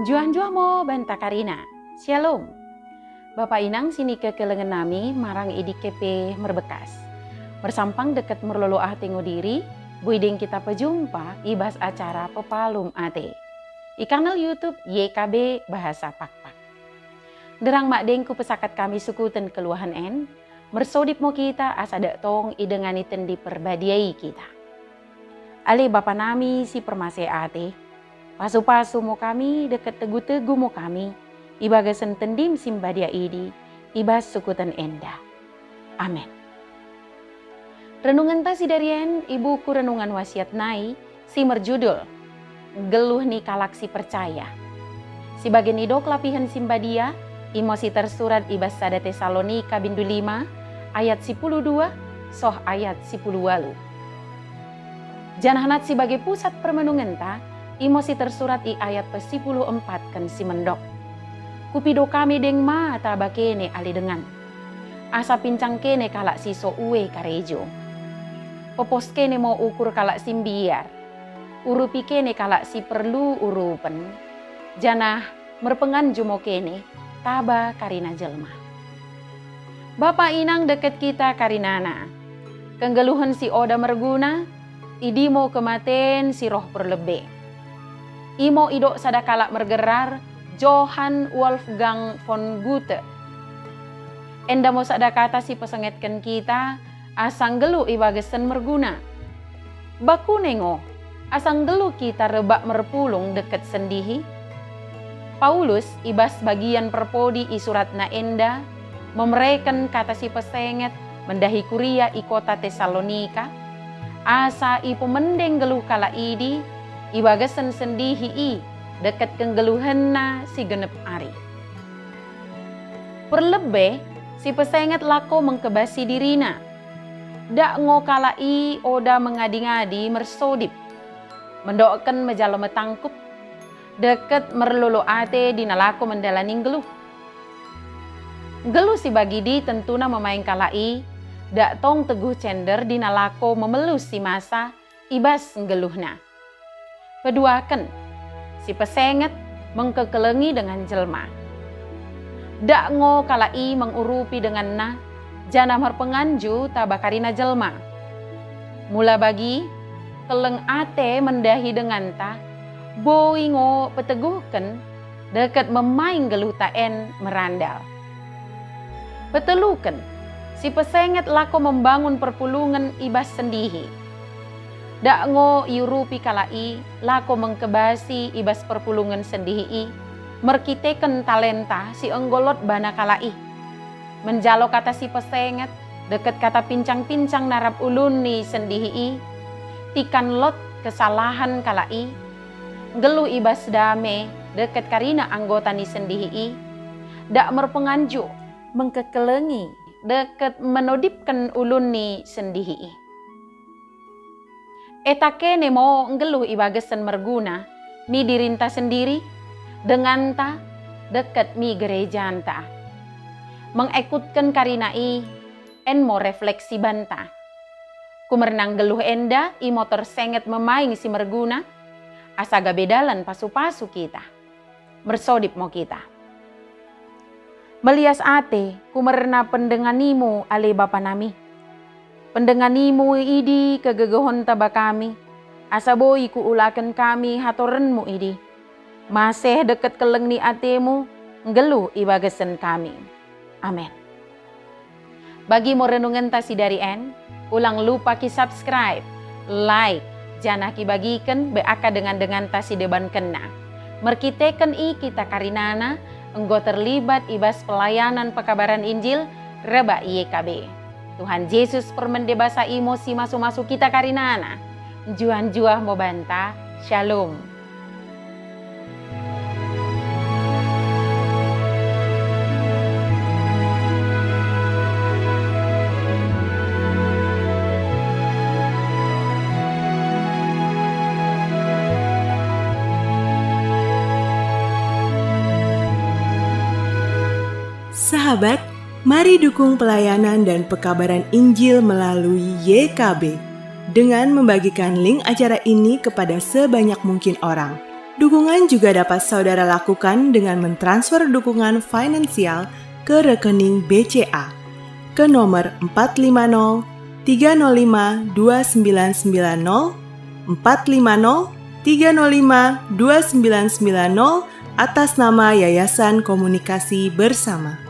Juan mo banta Karina. Shalom. Bapak inang sini ke kelengan nami marang idi kepe merbekas. Bersampang dekat merlolo tengo diri, buiding kita pejumpa ibas acara pepalum ate. Di kanal YouTube YKB Bahasa Pakpak. Derang mak dengku pesakat kami sukutan keluahan en, mersodip mo kita asada tong idengani tendi perbadiai kita. Ale bapa nami si permase ate, pasu-pasu mo kami deket tegu-tegu mo kami, ibagasan tendim simbadia idi, ibas sukutan enda. Amin. Renungan tasi darien ibuku renungan wasiat nai, si merjudul, Geluh ni Kalaksi Percaya. Si bagian idok lapihan simbadia, imosi tersurat ibas sada Tesalonika bindu 5, ayat 12, soh ayat 10. Janahanat sebagai pusat permenungan ta, imosi tersurat i ayat 14 kan si mendok. Kupido kami deng ma taba kene ali dengan. Asa pincang kene kalak siso uwe karejo. Popos kene mau ukur kalak simbiar. Urupi kene kalak si perlu urupen. Janah merpengan jumo kene taba karina jelma. Bapak inang deket kita karinana. Kenggeluhan si oda merguna, idimo kematen si roh perlebe. Imo idok sadakalak mergerar, Johann Wolfgang von Goethe. Enda mo sadakata si pesengetkan kita, asang gelu ibagesen merguna. Baku nengo, asang gelu kita rebak merpulung deket sendihi. Paulus ibas bagian perpodi i suratna enda, memereken kata si pesenget mendahi kuria i kota Tesalonika, asa i pemendeng geluh kala idi, ibagasen sendihi i deket kenggeluhenna si genep ari. Perlebe si pesenget lako mengkebasi dirina, dak ngokala i oda mengadi-ngadi mersodip, mendoakan mejalo metangkup, deket merlolo ate dinalako mendalaning geluh. Geluh si bagidi tentuna memain kalai, dak tong teguh cender dinalako memelus si masa ibas geluhna. Peduaken, si pesenget mengkekelengi dengan jelma. Dak ngo kalai mengurupi dengan na, jana merpenganju tabakarina jelma. Mula bagi, keleng ate mendahi dengan ta, boi ngo peteguhken deket memain geluh taen merandal. Peteluken, si pesenget lako membangun perpulungan ibas sendihi. Dak ngo iurupi kalai lako mengkebasi ibas perpulungan sendihi, merkiteken talenta si enggolot bana kalai. Menjalo kata si pesenget deket kata pincang-pincang narap ulun ni sendihi, tikan lot kesalahan kalai. Geluh ibas dame deket karina anggota ni sendihi, dak merpenganju mengkekelengi deket menodipkan ulun ni sendihi. Eta kene mo ngeluh ibagasan merguna mi dirinta sendiri dengan ta deket mi gerejanta. Mengikutkan karina i en mo refleksi banta. Kumerenang geluh enda i mo tersenget memaing si merguna, asaga bedalan pasu-pasu kita. Bersodip mo kita. Melias ate kumerna pendenganimu ale bapa nami. Pendenganimu idi kegegohon taba kami. Asaboi kuulaken kami hatorenmu idi. Maseh deket keleng ni atemu ngelu ibagasen kami. Amin. Bagi mo renungan tasi dari en, ulang lupa ki subscribe, like, janah ki bagikan beaka dengan tasi deban kena. Merkiteken i kita karinana, enggo terlibat ibas pelayanan pekabaran Injil reba YKB. Tuhan Yesus permendebasa emosi masuk-masuk kita karinana. Juan-juah mo banta. Shalom. Sahabat, mari dukung pelayanan dan pekabaran Injil melalui YKB. dengan membagikan link acara ini kepada sebanyak mungkin orang. Dukungan juga dapat saudara lakukan dengan mentransfer dukungan finansial ke rekening BCA ke nomor 450 305 2990 450 305 2990 atas nama Yayasan Komunikasi Bersama.